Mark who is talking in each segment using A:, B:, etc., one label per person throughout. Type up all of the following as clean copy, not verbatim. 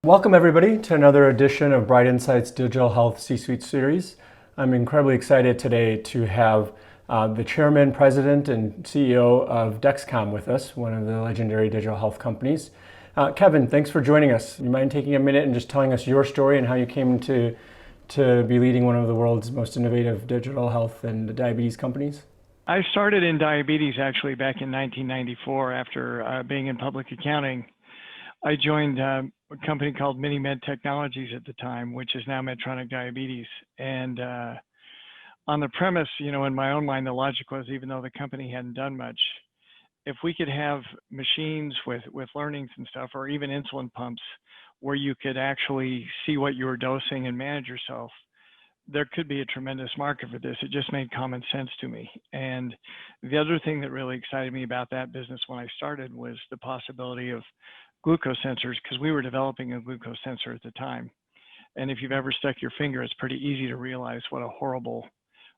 A: Welcome everybody to another edition of Bright Insight's Digital Health C-Suite series. I'm incredibly excited today to have the Chairman, President, and CEO of Dexcom with us, one of the legendary digital health companies. Kevin, thanks for joining us. You mind taking a minute and just telling us your story and how you came to be leading one of the world's most innovative digital health and diabetes companies?
B: I started in diabetes actually back in 1994 after being in public accounting. I joined a company called MiniMed Technologies at the time, which is now Medtronic Diabetes. And on the premise, in my own mind, the logic was, even though the company hadn't done much, if we could have machines with learnings and stuff, or even insulin pumps, where you could actually see what you were dosing and manage yourself, there could be a tremendous market for this. It just made common sense to me. And the other thing that really excited me about that business when I started was the possibility of glucose sensors, because we were developing a glucose sensor at the time. And if you've ever stuck your finger, it's pretty easy to realize what a horrible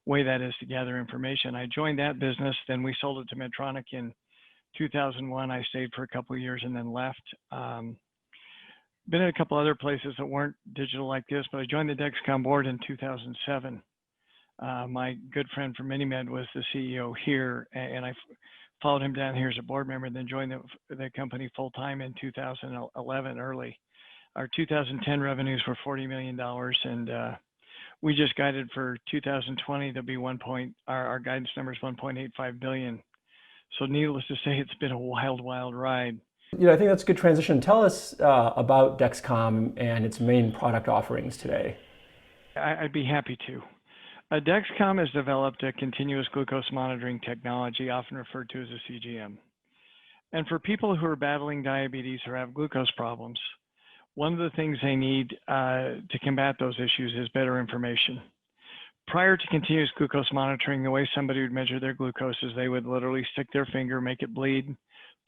B: way that is to gather information. I joined that business, then we sold it to Medtronic in 2001. I stayed for a couple of years and then left. Been in a couple other places that weren't digital like this, but I joined the Dexcom board in 2007. My good friend from MiniMed was the CEO here, and I followed him down here as a board member, and then joined the company full time in 2011 early. Our 2010 revenues were $40 million, and we just guided for 2020 to be our guidance number is 1.85 billion. So needless to say, it's been a wild, wild ride.
A: I think that's a good transition. Tell us about Dexcom and its main product offerings today.
B: I'd be happy to. Dexcom has developed a continuous glucose monitoring technology, often referred to as a CGM. And for people who are battling diabetes or have glucose problems, one of the things they need to combat those issues is better information. Prior to continuous glucose monitoring, the way somebody would measure their glucose is they would literally stick their finger, make it bleed,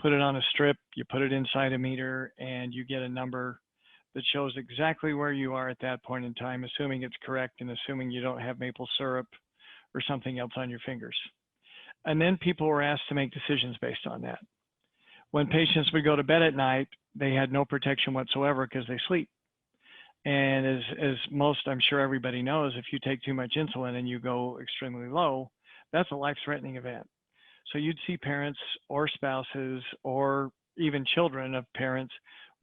B: put it on a strip, you put it inside a meter, and you get a number that shows exactly where you are at that point in time, assuming it's correct and assuming you don't have maple syrup or something else on your fingers. And then people were asked to make decisions based on that. When patients would go to bed at night, they had no protection whatsoever because they sleep. And as most, I'm sure everybody knows, if you take too much insulin and you go extremely low, that's a life-threatening event. So you'd see parents or spouses or even children of parents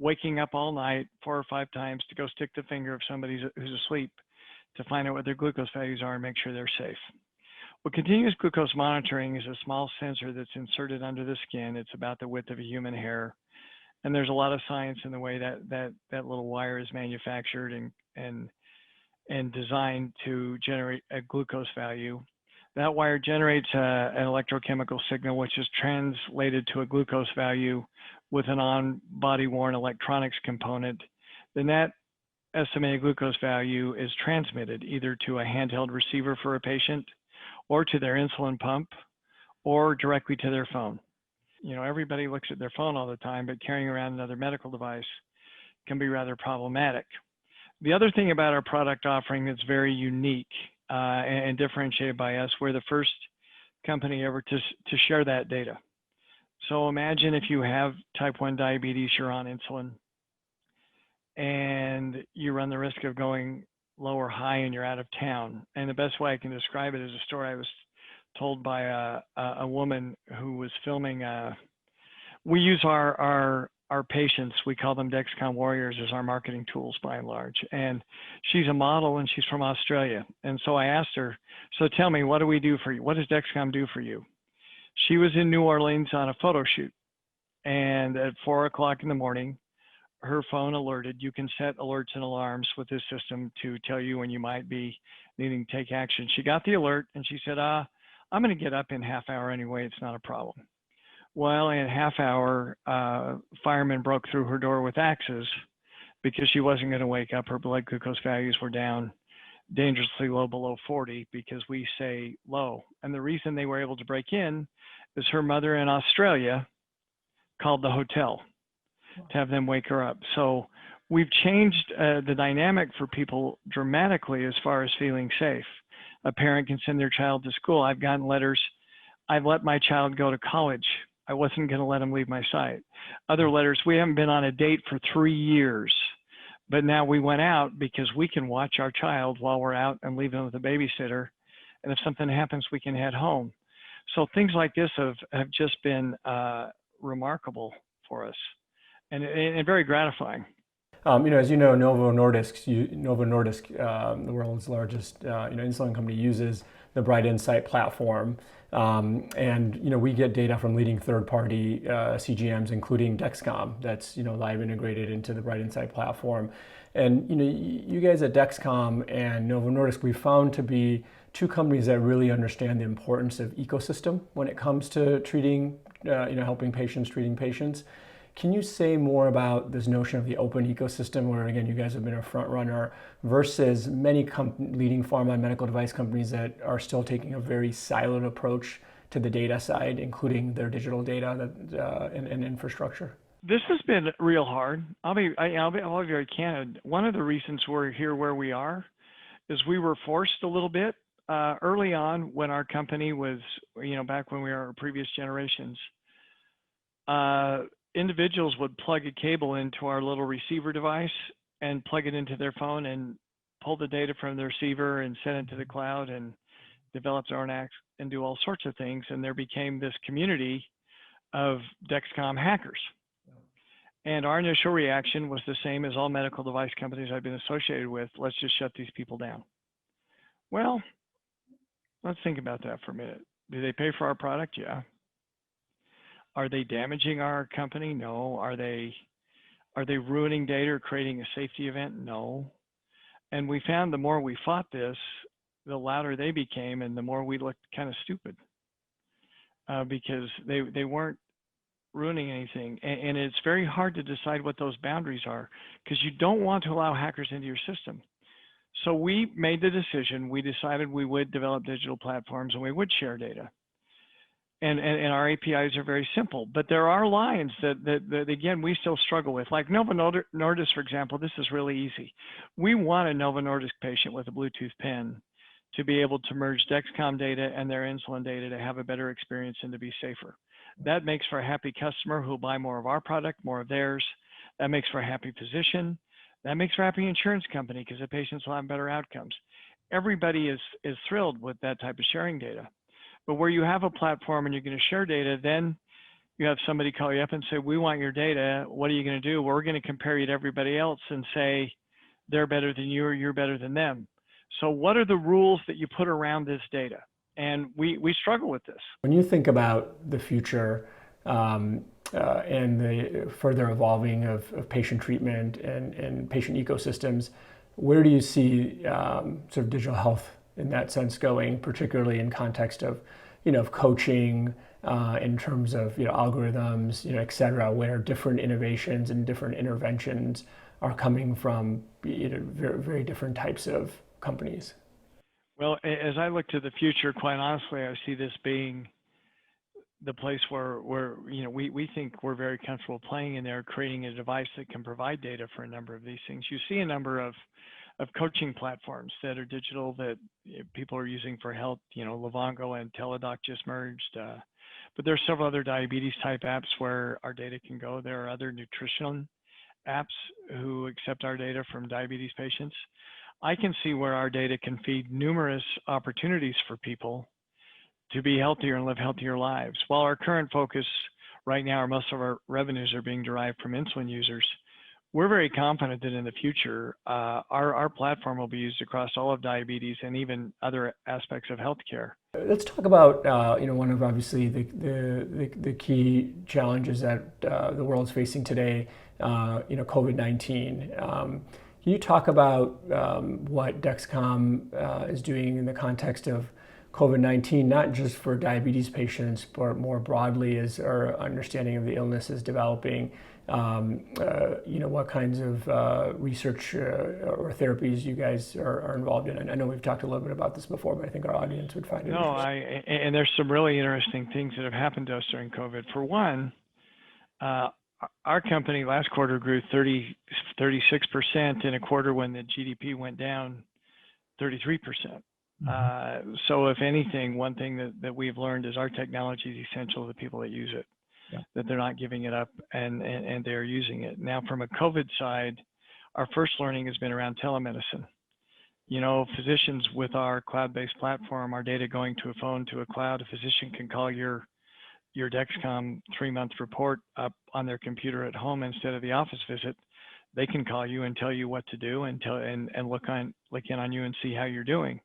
B: waking up all night 4 or 5 times to go stick the finger of somebody who's asleep to find out what their glucose values are and make sure they're safe. Well, continuous glucose monitoring is a small sensor that's inserted under the skin. It's about the width of a human hair. And there's a lot of science in the way that little wire is manufactured and designed to generate a glucose value. That wire generates an electrochemical signal, which is translated to a glucose value with an on-body worn electronics component. Then that estimated glucose value is transmitted either to a handheld receiver for a patient or to their insulin pump or directly to their phone. Everybody looks at their phone all the time, but carrying around another medical device can be rather problematic. The other thing about our product offering that's very unique and differentiated by us, we're the first company ever to share that data. So imagine if you have type 1 diabetes, you're on insulin, and you run the risk of going low or high and you're out of town. And the best way I can describe it is a story I was told by a woman who was filming. We use our patients, we call them Dexcom warriors, as our marketing tools by and large. And she's a model and she's from Australia. And so I asked her, so tell me, what do we do for you? What does Dexcom do for you? She was in New Orleans on a photo shoot. And at 4 o'clock in the morning, her phone alerted. You can set alerts and alarms with this system to tell you when you might be needing to take action. She got the alert and she said, I'm going to get up in half hour anyway. It's not a problem. Well, in a half hour, firemen broke through her door with axes because she wasn't going to wake up. Her blood glucose values were down dangerously low, below 40, because we say low. And the reason they were able to break in is her mother in Australia called the hotel to have them wake her up. So we've changed the dynamic for people dramatically as far as feeling safe. A parent can send their child to school. I've gotten letters, I've let my child go to college. I wasn't going to let him leave my site. Other letters, we haven't been on a date for 3 years, But now we went out because we can watch our child while we're out and leave them with a babysitter. And if something happens, we can head home. So things like this have just been remarkable for us and very gratifying.
A: As you know, Novo Nordisk, the world's largest insulin company, uses the BrightInsight platform, and we get data from leading third-party CGMs, including Dexcom, that's live integrated into the BrightInsight platform. And you guys at Dexcom and Novo Nordisk, we found to be two companies that really understand the importance of ecosystem when it comes to treating, helping patients, treating patients. Can you say more about this notion of the open ecosystem, where again you guys have been a front runner, versus many leading pharma and medical device companies that are still taking a very siloed approach to the data side, including their digital data and infrastructure?
B: This has been real hard. I'll be very candid. One of the reasons we're here where we are is we were forced a little bit early on when our company was, back when we were previous generations. Individuals would plug a cable into our little receiver device and plug it into their phone and pull the data from the receiver and send it to the cloud and develop their own apps and do all sorts of things. And there became this community of Dexcom hackers. And our initial reaction was the same as all medical device companies I've been associated with. Let's just shut these people down. Well, let's think about that for a minute. Do they pay for our product? Yeah. Are they damaging our company? No. Are they ruining data or creating a safety event? No. And we found the more we fought this, the louder they became, and the more we looked kind of stupid because they weren't ruining anything. And it's very hard to decide what those boundaries are because you don't want to allow hackers into your system. So we made the decision. We decided we would develop digital platforms and we would share data. And our APIs are very simple, but there are lines that again, we still struggle with. Like Novo Nordisk, for example, this is really easy. We want a Novo Nordisk patient with a Bluetooth pen to be able to merge Dexcom data and their insulin data to have a better experience and to be safer. That makes for a happy customer who will buy more of our product, more of theirs. That makes for a happy physician. That makes for a happy insurance company because the patients will have better outcomes. Everybody is thrilled with that type of sharing data. But where you have a platform and you're going to share data, then you have somebody call you up and say, we want your data. What are you going to do? Well, we're going to compare you to everybody else and say, they're better than you or you're better than them. So what are the rules that you put around this data? And we struggle with this.
A: When you think about the future and the further evolving of patient treatment and patient ecosystems, where do you see sort of digital health in that sense going, particularly in context of, of coaching, in terms of, algorithms, et cetera, where different innovations and different interventions are coming from, very, very different types of companies?
B: Well, as I look to the future, quite honestly, I see this being the place where we think we're very comfortable playing in there, creating a device that can provide data for a number of these things. You see a number of coaching platforms that are digital that people are using for health. Livongo and Teladoc just merged, but there are several other diabetes type apps where our data can go. There are other nutrition apps who accept our data from diabetes patients. I can see where our data can feed numerous opportunities for people to be healthier and live healthier lives. While our current focus right now, or most of our revenues are being derived from insulin users, we're very confident that in the future, our platform will be used across all of diabetes and even other aspects of healthcare.
A: Let's talk about one of obviously the key challenges that the world's facing today. COVID-19. Can you talk about what Dexcom is doing in the context of COVID-19, not just for diabetes patients, but more broadly as our understanding of the illness is developing? What kinds of research or therapies you guys are involved in? And I know we've talked a little bit about this before, but I think our audience would find it interesting.
B: And there's some really interesting things that have happened to us during COVID. For one, our company last quarter grew 36% in a quarter when the GDP went down 33%. So if anything, one thing that we've learned is our technology is essential to the people that use it, that they're not giving it up and they're using it. Now, from a COVID side, our first learning has been around telemedicine. You know, physicians with our cloud-based platform, our data going to a phone, to a cloud, a physician can call your Dexcom 3-month report up on their computer at home instead of the office visit. They can call you and tell you what to do and look in on you and see how you're doing.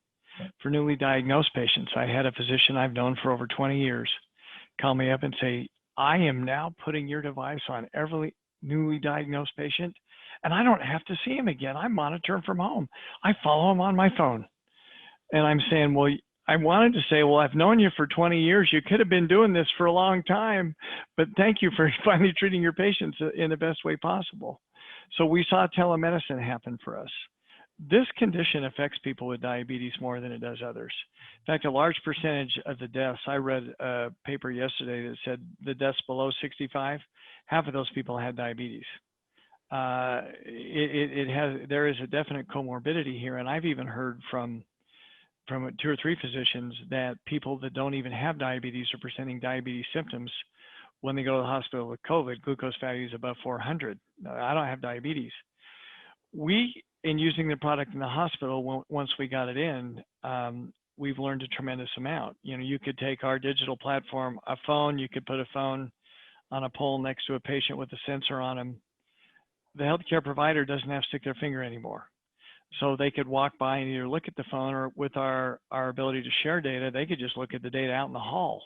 B: For newly diagnosed patients, I had a physician I've known for over 20 years call me up and say, I am now putting your device on every newly diagnosed patient, and I don't have to see him again. I monitor him from home. I follow him on my phone. And I'm saying, well, I wanted to say, well, I've known you for 20 years. You could have been doing this for a long time, but thank you for finally treating your patients in the best way possible. So we saw telemedicine happen for us. This condition affects people with diabetes more than it does others. In fact, a large percentage of the deaths, I read a paper yesterday that said the deaths below 65, half of those people had diabetes. There is a definite comorbidity here, and I've even heard from 2 or 3 physicians that people that don't even have diabetes are presenting diabetes symptoms when they go to the hospital with COVID, glucose values above 400. I don't have diabetes. In using the product in the hospital, once we got it in, we've learned a tremendous amount. You know, you could take our digital platform, a phone, you could put a phone on a pole next to a patient with a sensor on them. The healthcare provider doesn't have to stick their finger anymore. So they could walk by and either look at the phone, or with our ability to share data, they could just look at the data out in the hall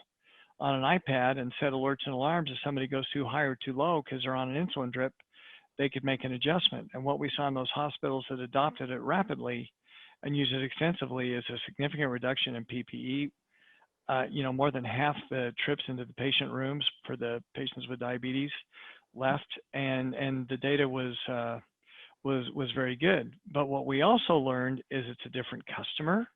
B: on an iPad and set alerts and alarms if somebody goes too high or too low because they're on an insulin drip. They could make an adjustment. And what we saw in those hospitals that adopted it rapidly and used it extensively is a significant reduction in PPE. You know, more than half the trips into the patient rooms for the patients with diabetes left, and the data was very good. But what we also learned is it's a different customer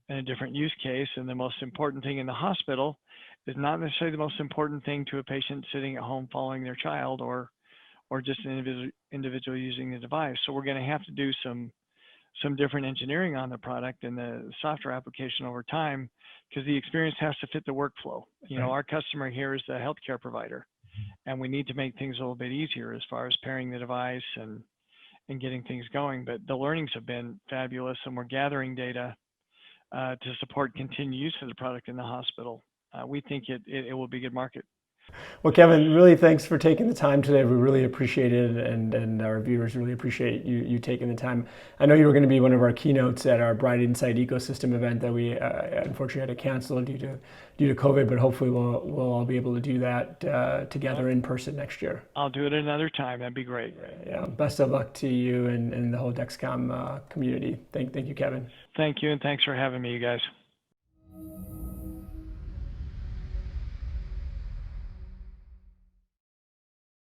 B: and a different use case. And the most important thing in the hospital is not necessarily the most important thing to a patient sitting at home following their child, or just an individual using the device. So we're going to have to do some different engineering on the product and the software application over time, because the experience has to fit the workflow. You know, our customer here is the healthcare provider, and we need to make things a little bit easier as far as pairing the device and getting things going. But the learnings have been fabulous, and we're gathering data to support continued use of the product in the hospital. We think it will be a good market.
A: Well, Kevin, really thanks for taking the time today. We really appreciate it, and our viewers really appreciate you taking the time. I know you were going to be one of our keynotes at our BrightInsight ecosystem event that we unfortunately had to cancel due to COVID, but hopefully we'll all be able to do that together in person next year.
B: I'll do it another time. That'd be great.
A: Yeah. Best of luck to you and the whole Dexcom community. Thank you, Kevin.
B: Thank you, and thanks for having me, you guys.